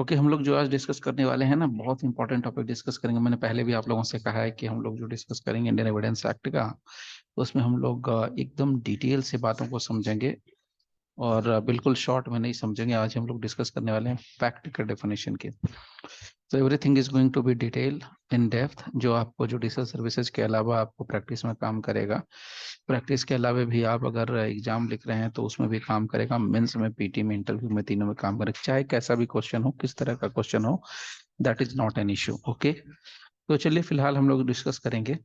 Okay, हम लोग जो आज डिस्कस करने वाले हैं ना, बहुत इंपॉर्टेंट टॉपिक डिस्कस करेंगे। मैंने पहले भी आप लोगों से कहा है कि हम लोग जो डिस्कस करेंगे इंडियन एविडेंस एक्ट का, उसमें हम लोग एकदम डिटेल से बातों को समझेंगे और बिल्कुल शॉर्ट में नहीं समझेंगे। आज हम लोग डिस्कस करने वाले हैं फैक्ट का डेफिनेशन की। तो everything is going to be detail in depth, जो आपको जुडिशल सर्विसेज के अलावा आपको प्रैक्टिस में काम करेगा। प्रैक्टिस के अलावा भी आप अगर एग्जाम लिख रहे हैं तो उसमें भी काम करेगा, मेंस में, पीटी में, इंटरव्यू में, तीनों में काम करेगा। चाहे कैसा भी क्वेश्चन हो, किस तरह का क्वेश्चन हो, that is not an issue. Okay, तो चलिए फिलहाल हम लोग डिस्कस करेंगे।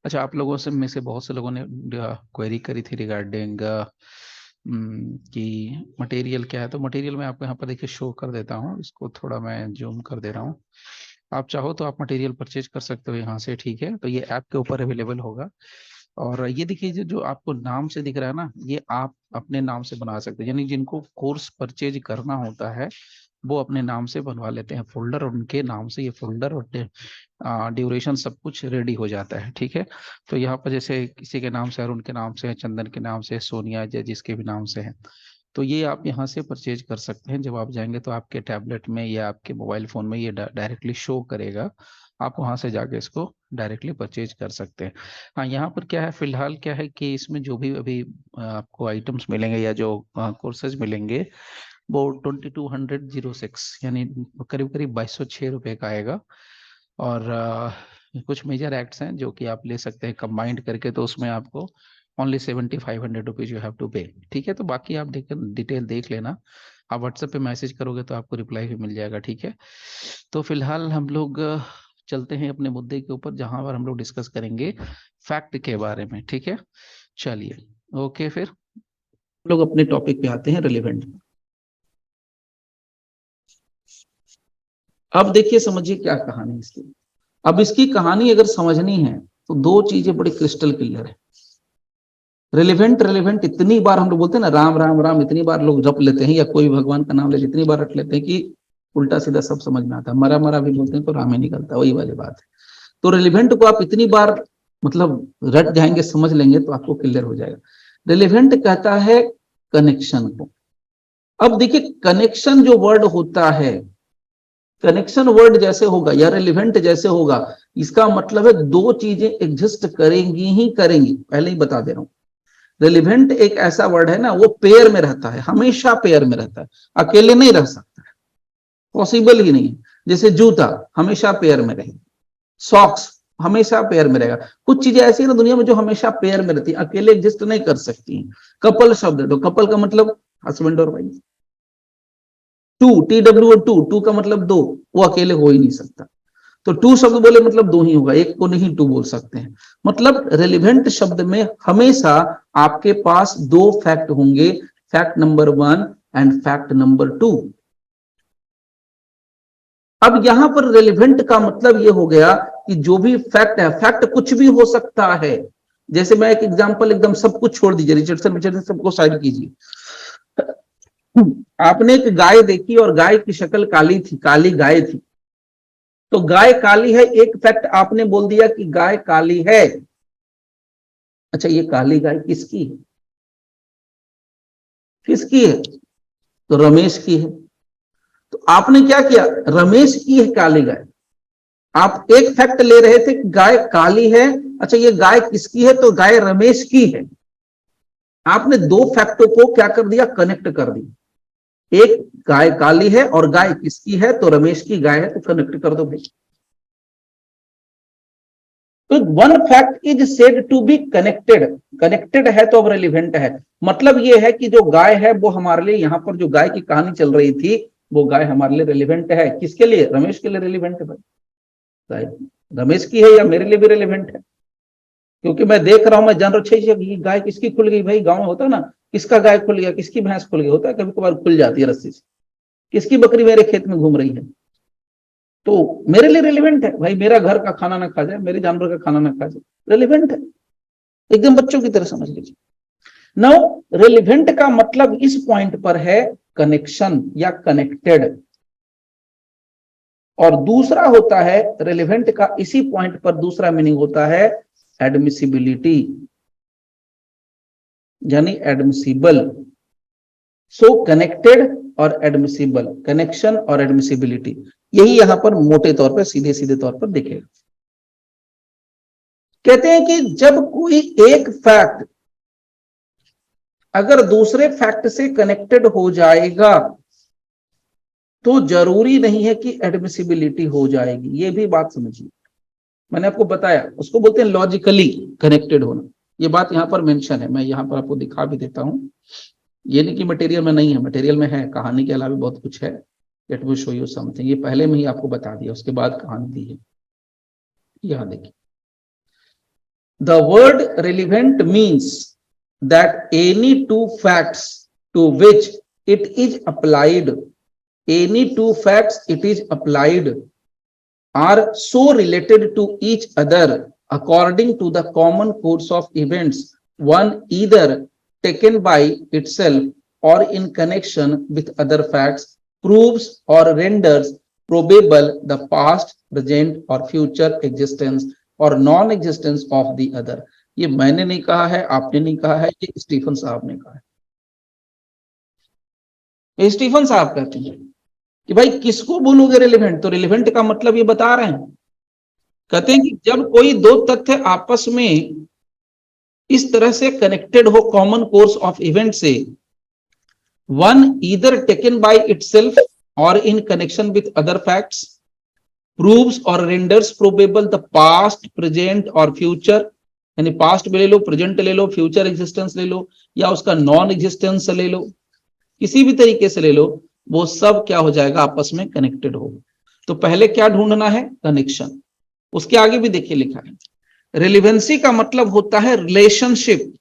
अच्छा, आप लोगों से में से बहुत से लोगों ने क्वेरी करी थी रिगार्डिंग कि मटेरियल क्या है। तो मटेरियल मैं आपको यहाँ पर देखिए शो कर देता हूँ, इसको थोड़ा मैं जूम कर दे रहा हूँ। आप चाहो तो आप मटेरियल परचेज कर सकते हो यहाँ से, ठीक है। तो ये ऐप के ऊपर अवेलेबल होगा। और ये देखिए जो आपको नाम से दिख रहा है ना, ये आप अपने नाम से बना सकते हैं। यानी जिनको कोर्स परचेज करना होता है वो अपने नाम से बनवा लेते हैं फोल्डर, और उनके नाम से ये फोल्डर और ड्यूरेशन सब कुछ रेडी हो जाता है, ठीक है। तो यहाँ पर जैसे किसी के नाम से, अरुण के नाम से, चंदन के नाम से, सोनिया, या जिसके भी नाम से है, तो ये आप यहाँ से परचेज कर सकते हैं। जब आप जाएंगे तो आपके टैबलेट में या आपके मोबाइल फोन में ये डायरेक्टली शो करेगा। आप वहां से जाके इसको डायरेक्टली परचेज कर सकते हैं। हाँ, यहाँ पर क्या है, फिलहाल क्या है कि इसमें जो भी अभी आपको आइटम्स मिलेंगे या जो कोर्सेज मिलेंगे, वो 2206 यानी करीब करीब 2206 रुपये का आएगा। और कुछ मेजर एक्ट्स हैं जो कि आप ले सकते हैं कंबाइंड करके, तो उसमें आपको only 7500 rupees you have to pay, ठीक है। तो बाकी आप डिटेल देख लेना। आप व्हाट्सएप पे मैसेज करोगे तो आपको रिप्लाई भी मिल जाएगा, ठीक है। तो फिलहाल हम लोग चलते हैं अपने मुद्दे के ऊपर, जहां पर हम लोग डिस्कस करेंगे फैक्ट के बारे में, ठीक है। चलिए, ओके, फिर हम लोग अपने टॉपिक पे आते हैं, रिलेवेंट। अब देखिए, समझिए क्या कहानी है इसकी। अब इसकी कहानी अगर समझनी है तो दो चीजें बड़ी क्रिस्टल क्लियर है। रिलेवेंट रिलेवेंट इतनी बार हम लोग बोलते हैं ना, राम राम राम, इतनी बार लोग जप लेते हैं, या कोई भगवान का नाम ले इतनी बार रट लेते हैं कि उल्टा सीधा सब समझ में आता है। मरा मरा भी बोलते हैं तो राम ही निकलता है, वही वाली बात है। तो रिलेवेंट को आप इतनी बार मतलब रट जाएंगे, समझ लेंगे तो आपको क्लियर हो जाएगा। रिलेवेंट कहता है कनेक्शन को। अब देखिए, कनेक्शन जो वर्ड होता है, कनेक्शन वर्ड जैसे होगा या रिलेवेंट जैसे होगा, इसका मतलब है दो चीजें एग्जिस्ट करेंगी ही करेंगी। पहले ही बता दे रहा हूं, रिलेवेंट एक ऐसा वर्ड है ना, वो पेयर में रहता है, हमेशा पेयर में रहता है, अकेले नहीं रह सकता है, पॉसिबल ही नहीं है। जैसे जूता हमेशा पेयर में रहेगा, सॉक्स हमेशा पेयर में रहेगा। कुछ चीजें ऐसी है ना दुनिया में जो हमेशा पेयर में रहती है, अकेले एग्जिस्ट नहीं कर सकती। कपल शब्द, तो कपल का मतलब हस्बैंड और वाइफ। टू, TW और टू का मतलब दो, वो अकेले हो ही नहीं सकता। तो टू शब्द बोले मतलब दो ही होगा, एक को नहीं टू बोल सकते हैं। मतलब रिलेवेंट शब्द में हमेशा आपके पास दो फैक्ट होंगे, fact number 1 and fact number 2। अब यहां पर रिलेवेंट का मतलब यह हो गया कि जो भी फैक्ट है, फैक्ट कुछ भी हो सकता है। जैसे मैं एक एग्जांपल, एकदम सब कुछ छोड़ दीजिए, रिचर्डसन सबको साइड कीजिए। आपने एक गाय देखी और गाय की शक्ल काली थी, काली गाय थी। तो गाय काली है, एक फैक्ट आपने बोल दिया कि गाय काली है। अच्छा, ये काली गाय किसकी है? किसकी है? तो रमेश की है। तो आपने क्या किया, रमेश की है काली गाय। आप एक फैक्ट ले रहे थे कि गाय काली है। अच्छा, ये गाय किसकी है? तो गाय रमेश की है। आपने दो फैक्टों को क्या कर दिया, कनेक्ट कर दिया। एक गाय काली है और गाय किसकी है? तो रमेश की गाय है, तो कनेक्ट कर दो भाई। तो one fact is said to be connected, connected है तो अब रिलेवेंट है। मतलब यह है कि जो गाय है वो हमारे लिए, यहां पर जो गाय की कहानी चल रही थी, वो गाय हमारे लिए रिलेवेंट है। किसके लिए? रमेश के लिए रिलेवेंट है भाई। गाय रमेश की है या मेरे लिए भी रिलेवेंट है, क्योंकि मैं देख रहा हूं, मैं जान रहा हूँ गाय किसकी खुल गई। भाई गाँव में होता है ना, किसका गाय खुल गया, किसकी भैंस खुल गई, होता है कभी कभार खुल जाती है रस्सी से, किसकी बकरी मेरे खेत में घूम रही है। तो मेरे लिए रिलेवेंट है भाई, मेरा घर का खाना ना खा जाए, मेरे जानवर का खाना ना खा जाए, रिलेवेंट है। एकदम बच्चों की तरह समझ लीजिए। नाउ रिलेवेंट का मतलब इस पॉइंट पर है कनेक्शन या कनेक्टेड, और दूसरा होता है रिलेवेंट का इसी पॉइंट पर दूसरा मीनिंग होता है एडमिसिबिलिटी, यानी एडमिसिबल। सो कनेक्टेड और एडमिसिबल, कनेक्शन और एडमिसिबिलिटी, यही यहां पर मोटे तौर पर सीधे सीधे तौर पर दिखेगा। कहते हैं कि जब कोई एक फैक्ट अगर दूसरे फैक्ट से कनेक्टेड हो जाएगा तो जरूरी नहीं है कि एडमिसिबिलिटी हो जाएगी। ये भी बात समझिए, मैंने आपको बताया उसको बोलते हैं लॉजिकली कनेक्टेड होना। ये बात यहां पर मेंशन है, मैं यहां पर आपको दिखा भी देता हूं। ये नहीं कि मटेरियल में नहीं है, मटेरियल में है, कहानी के अलावा बहुत कुछ है। Let me show you something, ये पहले में ही आपको बता दिया, उसके बाद कहानी दी है। यहां देखिए, the word relevant means that any two facts to which it is applied, any two facts it is applied are so related to each other according to the common course of events, one either taken by itself or in connection with other facts proves or renders probable the past, present or future existence or non-existence of the other। ये मैंने नहीं कहा है, आपने नहीं कहा है, ये स्टीफन साहब ने कहा है। ये स्टीफन साहब कहते हैं कि भाई किसको बोलोगे रिलेवेंट, तो रिलेवेंट का मतलब ये बता रहे हैं। कहते हैं कि जब कोई दो तथ्य आपस में इस तरह से कनेक्टेड हो कॉमन कोर्स ऑफ इवेंट से, one either taken by itself और in connection with other facts proves और renders probable the past, present और फ्यूचर, यानी पास्ट में ले लो, प्रेजेंट ले लो, फ्यूचर एग्जिस्टेंस ले लो, या उसका नॉन एग्जिस्टेंस ले लो, किसी भी तरीके से ले लो, वो सब क्या हो जाएगा, आपस में कनेक्टेड हो। तो पहले क्या ढूंढना है, कनेक्शन। उसके आगे भी देखिए लिखा है, रिलेवेंसी का मतलब होता है रिलेशनशिप,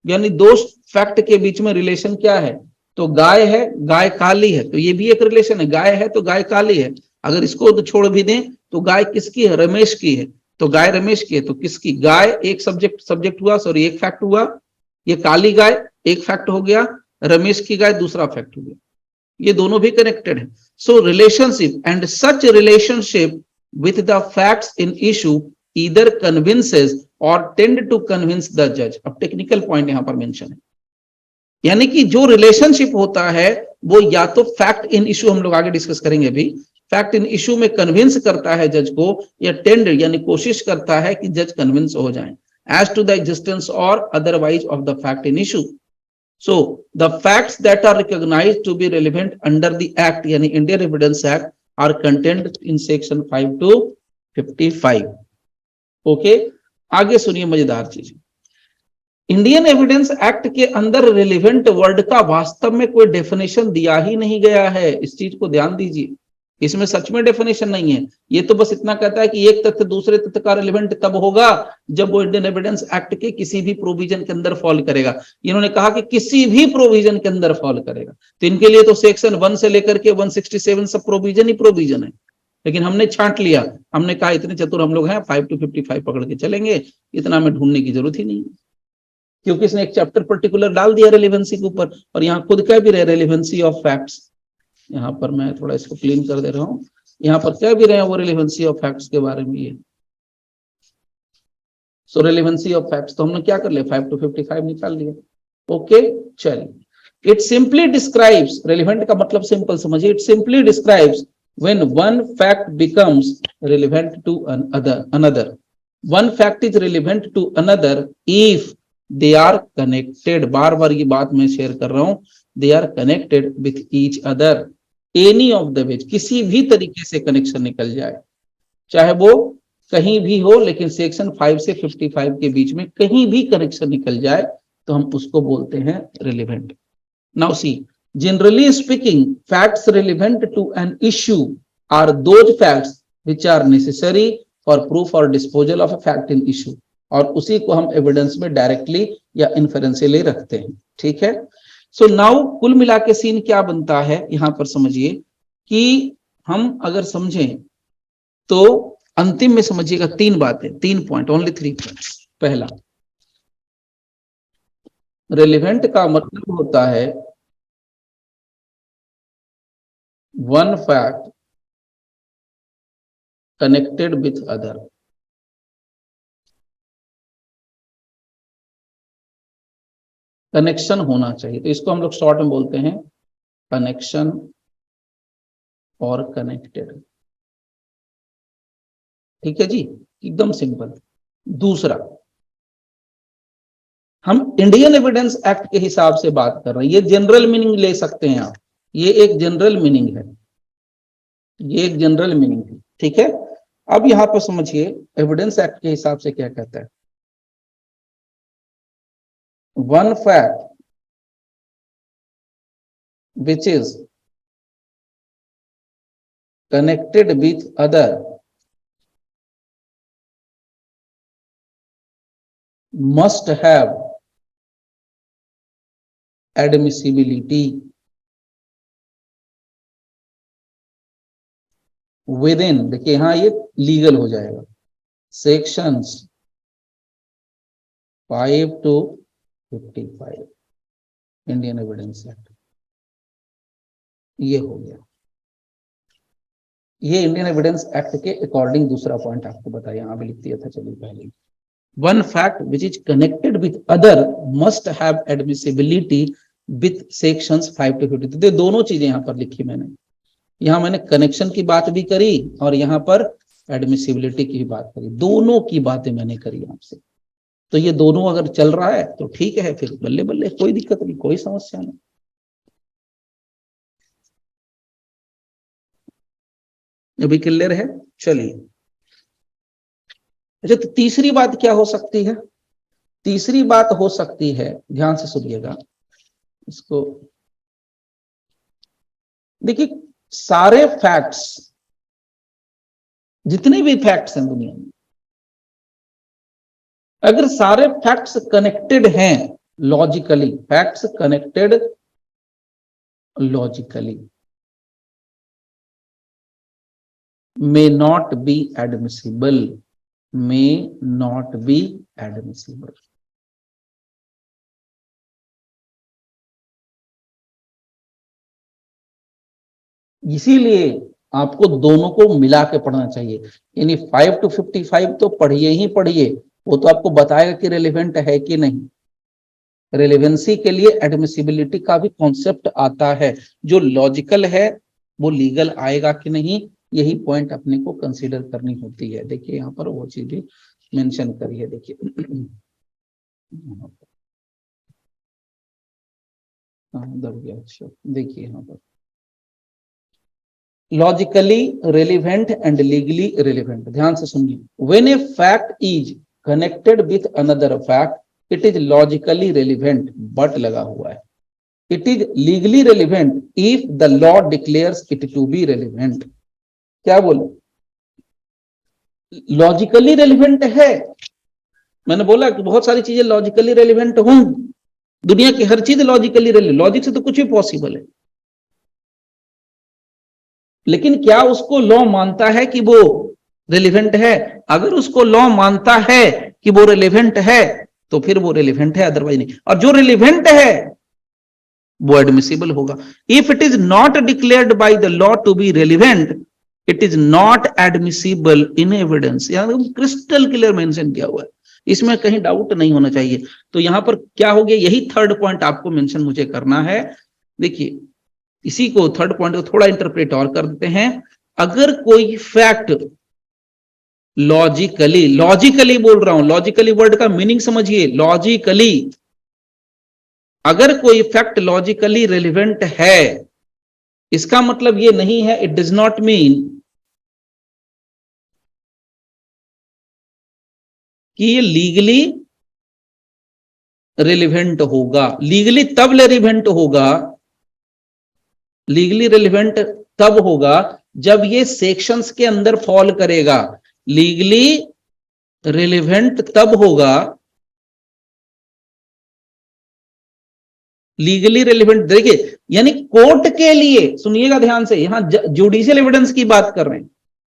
यानी दो फैक्ट के बीच में रिलेशन क्या है। तो गाय है, गाय काली है, तो ये भी एक रिलेशन है, गाय है तो गाय काली है। अगर इसको तो छोड़ भी दें तो गाय किसकी है, रमेश की है, तो गाय रमेश की है, तो किसकी, गाय एक सब्जेक्ट हुआ, सॉरी एक फैक्ट हुआ, ये काली गाय एक फैक्ट हो गया, रमेश की गाय दूसरा फैक्ट हो गया, ये दोनों भी कनेक्टेड है। So relationship and such relationship with the facts in issue either convinces और टेंड टू कन्विंस द जज। अब टेक्निकल पॉइंट यहां पर मेंशन है, यानी कि जो रिलेशनशिप होता है वो या तो फैक्ट इन इशू, हम लोग आगे डिस्कस करेंगे अभी, फैक्ट इन इशू में कन्विंस करता है जज को, या टेंड यानी कोशिश करता है कि जज कन्विंस हो जाए एज टू द एग्जिस्टेंस और otherwise of the fact in issue. So the facts that are recognized to be relevant under the Act, यानी Indian Evidence Act, are contained in section 5 to 55। Okay, आगे सुनिए मजेदार चीज, Indian evidence act के अंदर relevant word का वास्तव में कोई डेफिनेशन दिया ही नहीं गया है। इस चीज को ध्यान दीजिए, इसमें सच में डेफिनेशन नहीं है। ये तो बस इतना कहता है कि एक तथ्य दूसरे तथ्य का रिलेवेंट तब होगा जब वो इंडियन एविडेंस एक्ट के किसी भी प्रोविजन के अंदर फॉल करेगा। इन्होंने कहा कि किसी भी प्रोविजन के अंदर फॉल करेगा, तो इनके लिए तो सेक्शन 1 से लेकर के 167 सब प्रोविजन ही प्रोविजन है। लेकिन हमने छांट लिया, हमने कहा इतने चतुर हम लोग हैं, 5 to 55 पकड़ के चलेंगे, इतना में ढूंढने की जरूरत ही नहीं है, क्योंकि इसने एक चैप्टर पर्टिकुलर डाल दिया रेलेवेंसी के ऊपर, और यहाँ खुद कह भी रहे रेलेवेंसी ऑफ फैक्ट्स। यहाँ पर मैं थोड़ा इसको क्लीन कर दे रहा हूँ, यहाँ पर कह भी रहे हैं वो रेलेवेंसी ऑफ फैक्ट्स के बारे में। ये सो रेलेवेंसी ऑफ फैक्ट्स तो हमने क्या कर लिया, 5 to 55 निकाल लिया। ओके चलिए, इट सिंपली डिस्क्राइब्स, रेलिवेंट का मतलब सिंपल समझिए, it simply describes when one fact becomes relevant to another, one fact is relevant to another if they are connected. बार बार ये बात मैं शेयर कर रहा हूं, they are connected with each other, any of the which, किसी भी तरीके से कनेक्शन निकल जाए, चाहे वो कहीं भी हो, लेकिन सेक्शन 5 से 55 के बीच में कहीं भी कनेक्शन निकल जाए तो हम उसको बोलते हैं relevant. Now see, generally speaking facts relevant to an issue are those facts which are necessary for proof और disposal of a fact in issue, और उसी को हम एविडेंस में डायरेक्टली या इन्फेरेंशियली रखते हैं। ठीक है, सो नाउ कुल मिला के सीन क्या बनता है यहां पर समझिए, कि हम अगर समझें तो अंतिम में समझिएगा 3 बातें, 3 पॉइंट, ओनली 3 पॉइंट्स। पहला, रेलिवेंट का मतलब होता है one fact connected with other. Connection होना चाहिए, तो इसको हम लोग शॉर्ट में बोलते हैं कनेक्शन और कनेक्टेड। ठीक है जी, एकदम सिंपल। दूसरा, हम इंडियन एविडेंस एक्ट के हिसाब से बात कर रहे हैं, ये जनरल मीनिंग ले सकते हैं आप, ये एक जनरल मीनिंग है, ये एक जनरल मीनिंग है। ठीक है, अब यहां पर समझिए एविडेंस एक्ट के हिसाब से क्या कहता है। One fact which is connected with other must have admissibility within, देखिए यहां ये लीगल हो जाएगा, sections 5 to 55 Indian evidence act. ये हो गया, ये इंडियन एविडेंस एक्ट के अकॉर्डिंग दूसरा पॉइंट आपको बताया, यहां भी लिख दिया था, चलिए पहले। One fact which is connected with other must have admissibility with sections 5 to 50। तो दोनों चीजें यहां पर लिखी मैंने, यहां मैंने कनेक्शन की बात भी करी और यहां पर एडमिसिबिलिटी की भी बात करी, दोनों की बातें मैंने करी आपसे। तो ये दोनों अगर चल रहा है तो ठीक है, फिर बल्ले बल्ले, कोई दिक्कत नहीं, कोई समस्या नहीं। अभी क्लियर है, चलिए। अच्छा, तो तीसरी बात क्या हो सकती है? तीसरी बात हो सकती है, ध्यान से सुनिएगा इसको, देखिए सारे फैक्ट्स, जितने भी फैक्ट्स हैं दुनिया में, अगर सारे फैक्ट्स कनेक्टेड हैं logically, facts connected logically, may not be admissible, may not be admissible। इसीलिए आपको दोनों को मिला के पढ़ना चाहिए, यानी 5 to 55 तो पढ़िए ही पढ़िए, वो तो आपको बताएगा कि रेलिवेंट है कि नहीं। रेलिवेंसी के लिए एडमिसिबिलिटी का भी कॉन्सेप्ट आता है, जो लॉजिकल है वो लीगल आएगा कि नहीं, यही पॉइंट अपने को कंसीडर करनी होती है। देखिए यहाँ पर वो चीज भी मेंशन करी है, देखिए दब गया, अच्छा देखिए यहाँ पर logically relevant and legally relevant, ध्यान से सुनिए। When a fact is connected with another fact it is logically relevant, but लगा हुआ है, it is legally relevant if the law declares it to be relevant. क्या बोले? लॉजिकली रेलिवेंट है, मैंने बोला कि बहुत सारी चीजें लॉजिकली रेलिवेंट हों, दुनिया की हर चीज लॉजिकली रेलिवेंट, लॉजिक से तो कुछ भी पॉसिबल है, लेकिन क्या उसको लॉ मानता है कि वो रेलिवेंट है? अगर उसको लॉ मानता है कि वो रेलिवेंट है तो फिर वो रेलिवेंट है, अदरवाइज नहीं। और जो रेलिवेंट है वो एडमिसिबल होगा। If it is not declared by the law to be relevant it is not admissible in evidence, यहां क्रिस्टल क्लियर मेंशन किया हुआ है, इसमें कहीं डाउट नहीं होना चाहिए। तो यहां पर क्या हो गया, यही थर्ड पॉइंट आपको मेंशन मुझे करना है। देखिए इसी को थर्ड पॉइंट को थोड़ा इंटरप्रेट और कर देते हैं। अगर कोई फैक्ट लॉजिकली, लॉजिकली बोल रहा हूं, लॉजिकली वर्ड का मीनिंग समझिए, लॉजिकली, अगर कोई फैक्ट लॉजिकली रेलिवेंट है, इसका मतलब ये नहीं है, इट डज नॉट मीन कि ये लीगली रेलिवेंट होगा। लीगली तब रेलिवेंट होगा, लीगली रेलिवेंट तब होगा जब ये सेक्शंस के अंदर फॉल करेगा। लीगली रेलिवेंट तब होगा, लीगली रेलिवेंट, देखिए यानी कोर्ट के लिए, सुनिएगा ध्यान से, यहां जुडिशियल एविडेंस की बात कर रहे हैं।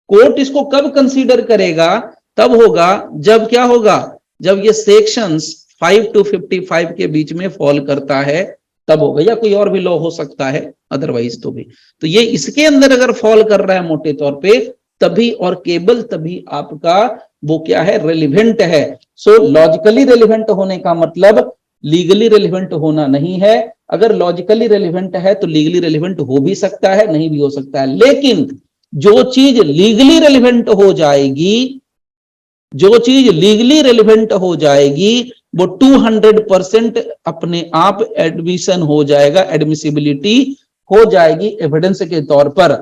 कोर्ट इसको कब कंसीडर करेगा? तब होगा जब क्या होगा, जब ये सेक्शंस 5 to 55 के बीच में फॉल करता है, तब होगा, या कोई और भी लॉ हो सकता है अदरवाइज तो भी। तो ये इसके अंदर अगर फॉल कर रहा है मोटे तौर पे, तभी और केवल तभी आपका वो क्या है, रेलिवेंट है। सो लॉजिकली रेलिवेंट होने का मतलब लीगली रेलिवेंट होना नहीं है। अगर लॉजिकली रेलिवेंट है तो लीगली रेलिवेंट हो भी सकता है, नहीं भी हो सकता है। लेकिन जो चीज लीगली रेलिवेंट हो जाएगी, जो चीज लीगली रेलिवेंट हो जाएगी, वो 200% अपने आप एडमिशन हो जाएगा, एडमिसिबिलिटी हो जाएगी एविडेंस के तौर पर।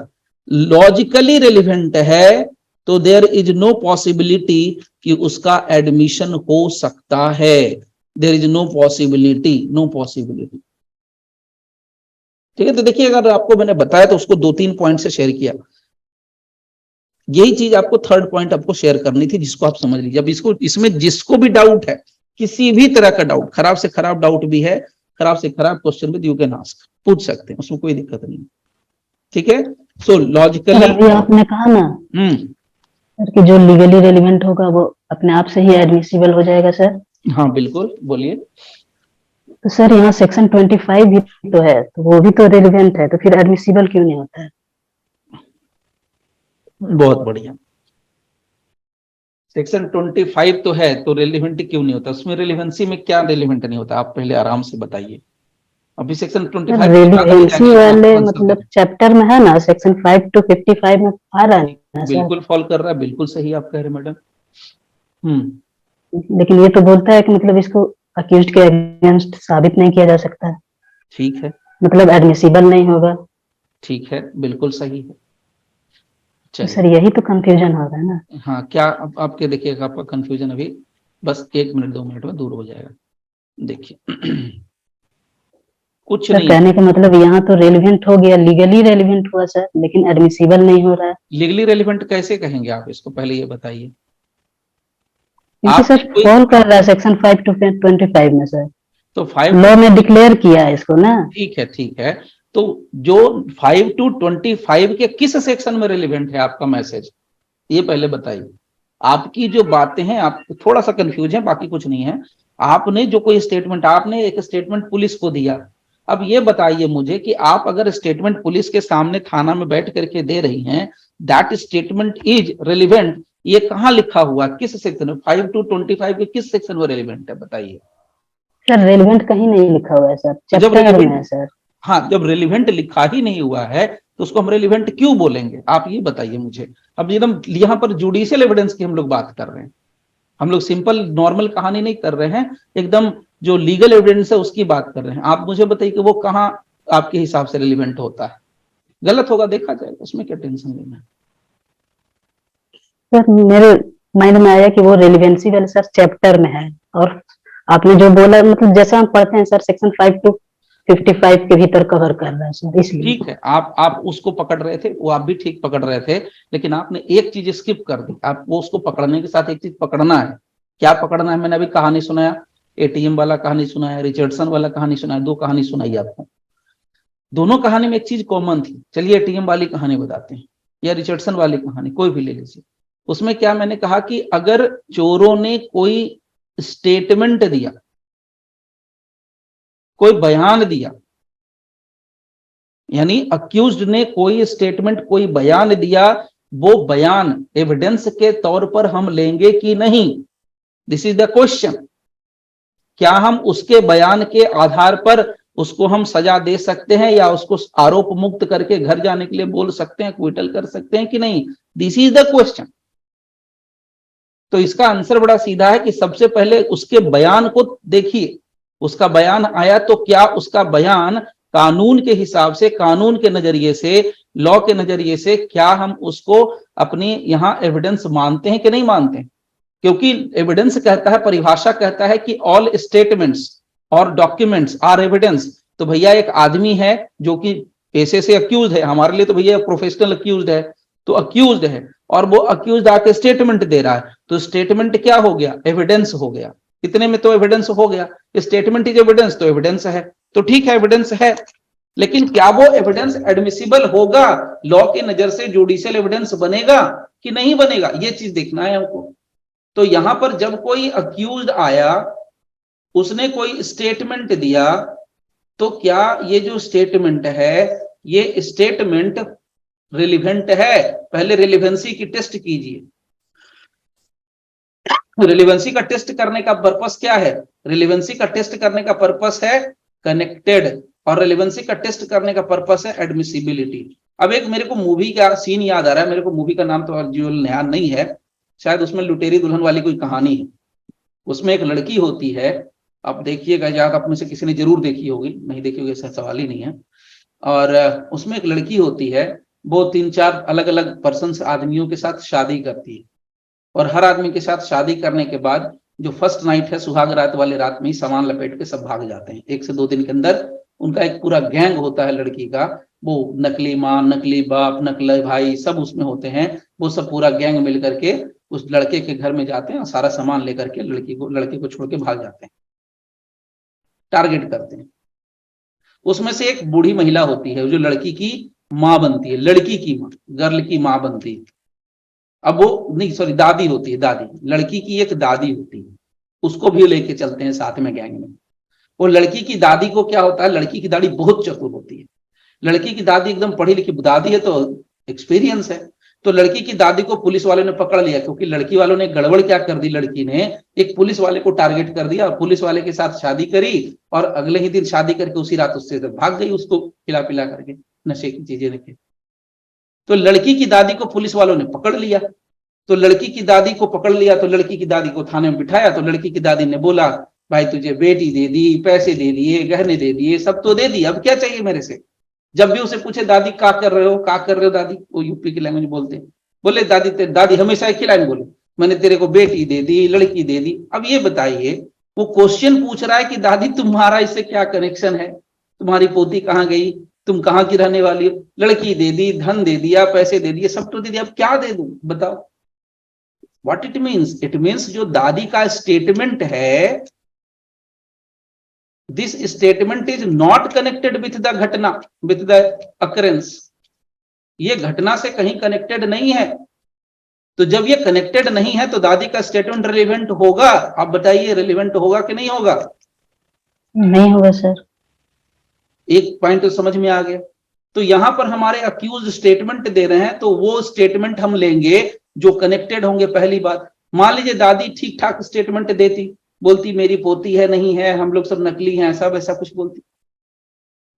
लॉजिकली रेलिवेंट है तो देयर इज नो पॉसिबिलिटी कि उसका एडमिशन हो सकता है। There is no possibility, no possibility. ठीक है, तो देखिए अगर आपको मैंने बताया तो उसको 2-3 पॉइंट से शेयर किया। यही चीज आपको थर्ड पॉइंट आपको शेयर करनी थी, जिसको आप समझ लीजिए। अब इसको, इसमें जिसको भी डाउट है, किसी भी तरह का डाउट, खराब से खराब डाउट भी है, खराब से खराब क्वेश्चन भी यू कैन आस्क, पूछ सकते हैं, उसमें कोई दिक्कत नहीं। ठीक है, सो लॉजिकली अभी आपने कहा ना सर कि जो लीगली रेलिवेंट होगा वो अपने आप से ही एडमिसिबल हो जाएगा सर। हाँ बिल्कुल, बोलिए। तो सर यहाँ सेक्शन 25 भी तो है, तो वो भी तो रेलिवेंट है, तो फिर एडमिसिबल क्यों नहीं होता है? बहुत बढ़िया। सेक्शन 25 तो है, तो रेलिवेंट क्यों नहीं होता? उसमें रेलिवेंसी में क्या रेलिवेंट नहीं होता, आप पहले आराम से बताइए। अभी सेक्शन 25 रेलिवेंसी वाले मतलब चैप्टर में है ना, सेक्शन 5 to 55 में आ रहा है ना सर। बिल्कुल फॉल कर रहा है, बिल्कुल सही आप कह रहे मैडम। लेकिन ये तो बोलता है कि मतलब इसको अक्यूज्ड के अगेंस्ट साबित नहीं किया जा सकता। ठीक है, मतलब एडमिसिबल नहीं होगा। ठीक है, बिल्कुल सही है। तो सर यही तो कंफ्यूजन हो रहा है ना। हाँ, क्या आपके देखिएगा, आपका कंफ्यूजन अभी बस 1 मिनट 2 मिनट में दूर हो जाएगा। देखिए कुछ सर नहीं, कहने का मतलब यहाँ तो रेलिवेंट हो गया, लीगली रेलिवेंट हुआ सर, लेकिन एडमिसिबल नहीं हो रहा है। लीगली रेलिवेंट कैसे कहेंगे आप इसको, पहले ये बताइए। क्योंकि आपने सर कोई, फॉल कर रहा है सेक्शन 5 to 25 में सर, तो 5 लॉ में डिक्लेयर किया है इसको ना। ठीक है, ठीक है, तो जो 5 to 25 के किस सेक्शन में रेलिवेंट है आपका मैसेज, ये पहले बताइए। आपकी जो बातें हैं, आप थोड़ा सा कंफ्यूज है, बाकी कुछ नहीं है। आपने जो कोई स्टेटमेंट, आपने एक स्टेटमेंट पुलिस को दिया। अब ये बताइए मुझे कि आप अगर स्टेटमेंट पुलिस के सामने थाना में बैठ करके दे रही हैं, दैट स्टेटमेंट इज रेलिवेंट, ये कहाँ लिखा हुआ, किस सेक्शन में? 5 to 25 के किस सेक्शन में रेलिवेंट है, बताइए। सर रेलिवेंट कहीं नहीं लिखा हुआ है सर, तो जब चैप्टर में है रेलिवेंट, सर। हाँ, जब रेलिवेंट लिखा ही नहीं हुआ है तो उसको हम रेलिवेंट क्यों बोलेंगे, आप ये बताइए मुझे। अब एकदम यहाँ पर जुडिशियल एविडेंस की हम लोग बात कर रहे हैं, हम लोग सिंपल नॉर्मल कहानी नहीं कर रहे हैं, एकदम जो लीगल एविडेंस है उसकी बात कर रहे हैं। आप मुझे बताइए कि वो कहाँ आपके हिसाब से रेलिवेंट होता है। गलत होगा, देखा जाएगा, उसमें क्या टेंशन लेना है। सर मेरे माइंड में आया कि वो रेलिवेंसी वाले सर चैप्टर में है, और आपने जो बोला मतलब जैसा हम पढ़ते हैं सर, सेक्शन 5 to 55 के भीतर कवर कर रहा है सर, इसलिए। ठीक है, आप उसको पकड़ रहे थे, वो आप भी ठीक पकड़ रहे थे, लेकिन आपने एक चीज स्किप कर दी। आपको उसको पकड़ने के साथ एक चीज पकड़ना है। क्या पकड़ना है? मैंने अभी कहानी सुनाया, एटीएम वाला कहानी सुनाया, रिचर्डसन वाला कहानी सुनाया, 2 कहानी सुनाई आपको। दोनों कहानी में एक चीज कॉमन थी। चलिए एटीएम वाली कहानी बताते हैं, या रिचर्डसन वाली कहानी, कोई भी ले लीजिए। उसमें क्या मैंने कहा कि अगर चोरों ने कोई स्टेटमेंट दिया, कोई बयान दिया, यानी अक्यूज्ड ने कोई स्टेटमेंट, कोई बयान दिया, वो बयान एविडेंस के तौर पर हम लेंगे कि नहीं, दिस इज द क्वेश्चन। क्या हम उसके बयान के आधार पर उसको हम सजा दे सकते हैं, या उसको आरोप मुक्त करके घर जाने के लिए बोल सकते हैं, क्विटल कर सकते हैं कि नहीं, दिस इज द क्वेश्चन। तो इसका आंसर बड़ा सीधा है कि सबसे पहले उसके बयान को देखिए। उसका बयान आया तो क्या उसका बयान कानून के हिसाब से, कानून के नजरिए से, लॉ के नजरिए से, क्या हम उसको अपनी यहां एविडेंस मानते हैं कि नहीं मानते हैं? क्योंकि एविडेंस कहता है, परिभाषा कहता है कि ऑल स्टेटमेंट्स और डॉक्यूमेंट्स आर एविडेंस। तो भैया एक आदमी है जो कि पेशे से अक्यूज है, हमारे लिए तो भैया प्रोफेशनल अक्यूज है, तो अक्यूज है, और वो अक्यूज आके स्टेटमेंट दे रहा है, तो स्टेटमेंट क्या हो गया? एविडेंस हो गया। इतने में तो एविडेंस हो गया, स्टेटमेंट इज एविडेंस, तो एविडेंस है। तो ठीक है, एविडेंस है, लेकिन क्या वो एविडेंस एडमिसिबल होगा? लॉ की नजर से जुडिशियल एविडेंस बनेगा कि नहीं बनेगा, ये चीज देखना है हमको। तो यहां पर जब कोई अक्यूज्ड आया, उसने कोई स्टेटमेंट दिया, तो क्या ये जो स्टेटमेंट है, ये स्टेटमेंट रिलीवेंट है? पहले रिलीवेंसी की टेस्ट कीजिए। रिलीवेंसी का टेस्ट करने का पर्पस क्या है? रिलीवेंसी का टेस्ट करने का पर्पस है कनेक्टेड, और रेलेवेंसी का टेस्ट करने का पर्पस है एडमिसिबिलिटी। अब एक मेरे को मूवी का सीन याद आ रहा है, मेरे को मूवी का नाम तो अर्जुन ध्यान नहीं है, शायद उसमें लुटेरी दुल्हन वाली कोई कहानी है। उसमें एक लड़की होती है, आप देखिएगा, याद आप में से किसी ने जरूर देखी होगी, नहीं देखी होगी ऐसा सवाल ही नहीं है। और उसमें एक लड़की होती है, वो 3-4 अलग अलग पर्सन आदमियों के साथ शादी करती है, और हर आदमी के साथ शादी करने के बाद जो फर्स्ट नाइट है, सुहाग रात वाले रात में ही सामान लपेट के सब भाग जाते हैं। 1 से 2 दिन के अंदर उनका एक पूरा गैंग होता है लड़की का, वो नकली माँ, नकली बाप, नकली भाई सब उसमें होते हैं, वो सब पूरा गैंग मिल करके उस लड़के के घर में जाते हैं और सारा सामान लेकर के लड़के को छोड़ के भाग जाते हैं, टारगेट करते हैं। उसमें से एक बूढ़ी महिला होती है जो लड़की की माँ बनती है, लड़की की माँ, गर्ल की माँ बनती है। अब वो नहीं, सॉरी, दादी होती है, दादी, लड़की की एक दादी होती है, उसको भी लेके चलते हैं साथ में गैंग में। वो लड़की की दादी को क्या होता है, लड़की की दादी बहुत चतुर होती है, लड़की की दादी एकदम पढ़ी लिखी दादी है, तो एक्सपीरियंस है। तो लड़की की दादी को पुलिस वालों ने पकड़ लिया, क्योंकि लड़की वालों ने गड़बड़ क्या कर दी, लड़की ने एक पुलिस वाले को टारगेट कर दिया, पुलिस वाले के साथ शादी करी, और अगले ही दिन शादी करके उसी रात उससे भाग गई, उसको खिला पिला करके नशे की चीजें रखे। तो लड़की की दादी को पुलिस वालों ने पकड़ लिया, तो लड़की की दादी को पकड़ लिया, तो लड़की की दादी को थाने में बिठाया, तो लड़की की दादी ने बोला, भाई तुझे बेटी दे दी, पैसे दे दिए, गहने दे दिए, सब तो दे दिए, अब क्या चाहिए मेरे से। जब भी उसे पूछे दादी क्या कर रहे हो, क्या कर रहे हो दादी, वो यूपी की लैंग्वेज बोलते हैं, बोले दादी दादी हमेशा एक ही लाइन बोले, मैंने तेरे को बेटी दे दी, लड़की दे दी। अब ये बताइए, वो क्वेश्चन पूछ रहा है कि दादी तुम्हारा इससे क्या कनेक्शन है, तुम्हारी पोती कहाँ गई, तुम कहाँ की रहने वाली हो, लड़की दे दी, धन दे दिया, पैसे दे दिए, सब तो दे दिया, अब क्या दे दूं बताओ। What it means, it means जो दादी का स्टेटमेंट है, this statement is not connected with the घटना, विथ द अकरेंस, ये घटना से कहीं कनेक्टेड नहीं है। तो जब ये कनेक्टेड नहीं है तो दादी का स्टेटमेंट रिलेवेंट होगा, आप बताइए रिलेवेंट होगा कि नहीं होगा। नहीं होगा सर। एक पॉइंट तो समझ में आ गया। तो यहां पर हमारे अक्यूज स्टेटमेंट दे रहे हैं, तो वो स्टेटमेंट हम लेंगे जो कनेक्टेड होंगे। पहली बात, मान लीजिए दादी ठीक ठाक स्टेटमेंट देती, बोलती मेरी पोती है, नहीं है, हम लोग सब नकली हैं, सब ऐसा कुछ बोलती,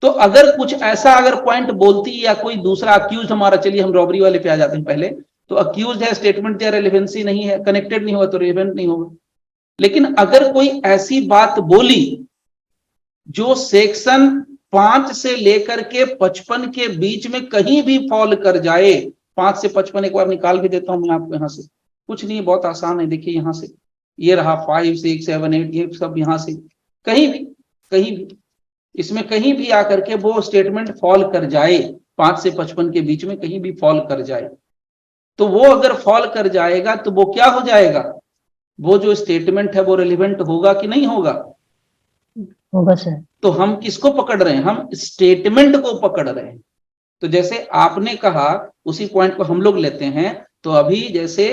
तो अगर कुछ ऐसा अगर पॉइंट बोलती, या कोई दूसरा अक्यूज हमारा, चलिए हम रॉबरी वाले पे आ जाते हैं पहले, तो अक्यूज है, स्टेटमेंट दिया, रेलेवेंसी नहीं है, कनेक्टेड नहीं हुआ, तो रिलेवेंट नहीं होगा। लेकिन अगर कोई ऐसी बात बोली जो सेक्शन 5 से लेकर के 55 के बीच में कहीं भी फॉल कर जाए, 5 से 55 एक बार निकाल भी देता हूं मैं आपको, यहां से कुछ नहीं, बहुत आसान है, देखिए यहां से ये रहा 5, 6, 7, 8, ये सब यहां से कहीं भी इसमें कहीं भी आकर के वो स्टेटमेंट फॉल कर जाए, 5 से 55 के बीच में कहीं भी फॉल कर जाए, तो वो अगर फॉल कर जाएगा तो वो क्या हो जाएगा, वो जो स्टेटमेंट है वो रिलेवेंट होगा कि नहीं होगा। होगा सर। तो हम किसको पकड़ रहे हैं, हम स्टेटमेंट को पकड़ रहे हैं। तो जैसे आपने कहा उसी पॉइंट को हम लोग लेते हैं। तो अभी जैसे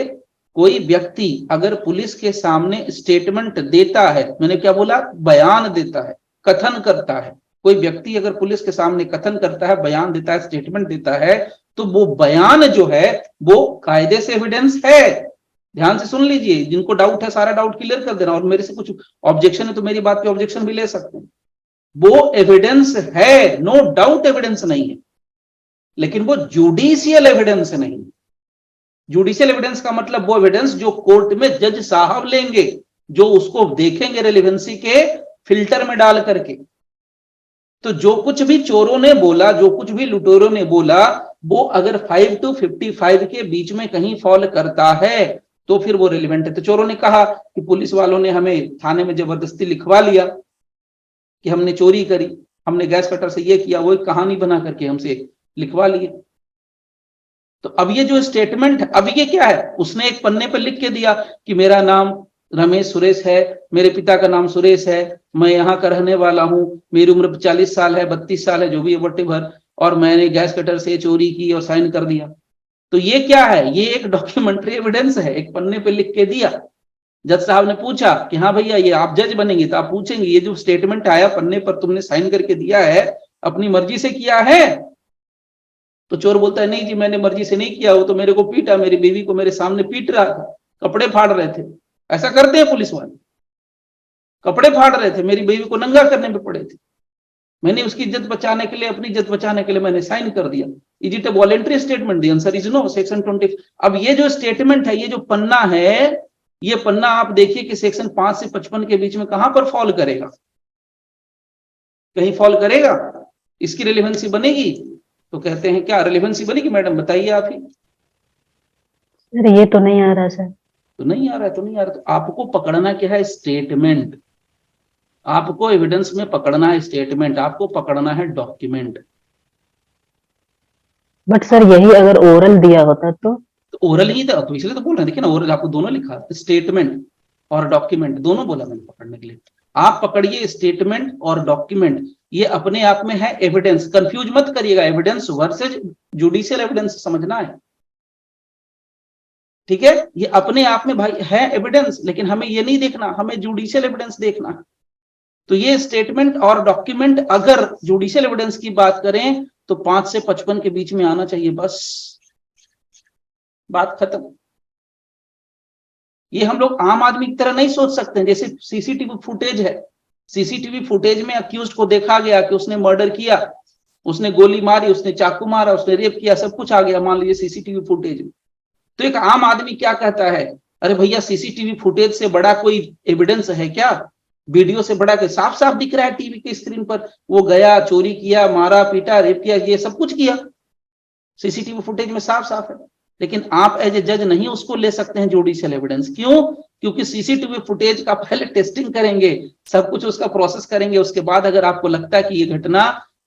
कोई व्यक्ति अगर पुलिस के सामने स्टेटमेंट देता है, मैंने क्या बोला, बयान देता है, कथन करता है, कोई व्यक्ति अगर पुलिस के सामने कथन करता है, बयान देता है, स्टेटमेंट देता है, तो वो बयान जो है वो कायदे से एविडेंस है। ध्यान से सुन लीजिए, जिनको डाउट है सारा डाउट क्लियर कर देना, और मेरे से कुछ ऑब्जेक्शन है तो मेरी बात पे ऑब्जेक्शन भी ले सकते हैं। वो एविडेंस है, नो डाउट एविडेंस नहीं है, लेकिन वो जुडिशियल एविडेंस नहीं। जुडिशियल एविडेंस का मतलब वो एविडेंस जो कोर्ट में जज साहब लेंगे, जो उसको देखेंगे रेलेवेंसी के फिल्टर में डाल करके। तो जो कुछ भी चोरों ने बोला, जो कुछ भी लुटेरों ने बोला, वो अगर 5 to 55 के बीच में कहीं फॉल करता है तो फिर वो रिलेवेंट है। तो चोरों ने कहा कि पुलिस वालों ने हमें थाने में जबरदस्ती लिखवा लिया कि हमने चोरी करी, हमने गैस कटर से ये किया, वो एक कहानी बना करके हमसे लिखवा लिए। तो अब ये जो स्टेटमेंट है, अब ये क्या है, उसने एक पन्ने पर लिख के दिया कि मेरा नाम रमेश सुरेश है, मेरे पिता का नाम सुरेश है, मैं यहाँ का रहने वाला हूँ, मेरी उम्र 40 साल है, 32 साल है, जो भी है वटेवर, और मैंने गैस कटर से चोरी की और साइन कर दिया। तो ये क्या है, ये एक डॉक्यूमेंट्री एविडेंस है, एक पन्ने पे लिख के दिया। जज साहब ने पूछा कि हाँ भैया ये आप जज बनेंगे तो आप पूछेंगे ये जो स्टेटमेंट आया पन्ने पर तुमने साइन करके दिया है, अपनी मर्जी से किया है। तो चोर बोलता है नहीं जी मैंने मर्जी से नहीं किया, वो तो मेरे को पीटा, मेरी बीवी को मेरे सामने पीट रहा था, कपड़े फाड़ रहे थे। ऐसा करते हैं पुलिस वाले, कपड़े फाड़ रहे थे, मेरी बीवी को नंगा करने में पड़े थे। मैंने उसकी इज्जत बचाने के लिए, अपनी इज्जत बचाने के लिए मैंने साइन कर दिया। Is it a voluntary statement? The answer is no, section 20। अब ये जो स्टेटमेंट है, ये जो पन्ना है, ये पन्ना आप देखिए कि सेक्शन 5 से 55 के बीच में कहां पर फॉल करेगा? कहीं फॉल करेगा? इसकी रिलेवेंसी बनेगी? तो कहते हैं क्या रिलेवेंसी बनेगी मैडम, बताइए आप ही। सर ये तो नहीं आ रहा सर। तो नहीं आ रहा है, तो नहीं आ रहा, तो आपको पकड़ना क्या है? स्टेटमेंट। आपको एविडेंस में पकड़ना है स्टेटमेंट, आपको पकड़ना है डॉक्यूमेंट। बट सर यही अगर ओरल दिया होता तो ओरल ही था, तो इसलिए तो बोल रहे हैं, देखिए ना, ओरल आपको दोनों लिखा, स्टेटमेंट और डॉक्यूमेंट दोनों बोला मैंने पकड़ने के लिए। आप पकड़िए स्टेटमेंट और डॉक्यूमेंट, ये अपने आप में है एविडेंस। कंफ्यूज मत करिएगा, एविडेंस वर्सेज जुडिशियल एविडेंस समझना है, ठीक है? ये अपने आप में भाई है एविडेंस, लेकिन हमें ये नहीं देखना, हमें जुडिशियल एविडेंस देखना है। तो ये स्टेटमेंट और डॉक्यूमेंट अगर जुडिशियल एविडेंस की बात करें तो 5 से 55 के बीच में आना चाहिए, बस बात खत्म। ये हम लोग आम आदमी की तरह नहीं सोच सकते हैं। जैसे सीसीटीवी फुटेज है, सीसीटीवी फुटेज में अक्यूज्ड को देखा गया कि उसने मर्डर किया, उसने गोली मारी, उसने चाकू मारा, उसने रेप किया, सब कुछ आ गया मान लीजिए सीसीटीवी फुटेज में। तो एक आम आदमी क्या कहता है, अरे भैया सीसीटीवी फुटेज से बड़ा कोई एविडेंस है क्या? वीडियो से बड़ा के साफ साफ दिख रहा है टीवी के स्क्रीन पर, वो गया, चोरी किया, मारा पीटा, रेप किया, ये सब कुछ किया, सीसीटीवी फुटेज में साफ साफ है। लेकिन आप एज ए जज नहीं उसको ले सकते हैं जुडिशियल एविडेंस। क्यों? क्योंकि सीसीटीवी फुटेज का पहले टेस्टिंग करेंगे, सब कुछ उसका प्रोसेस करेंगे, उसके बाद अगर आपको लगता है कि ये घटना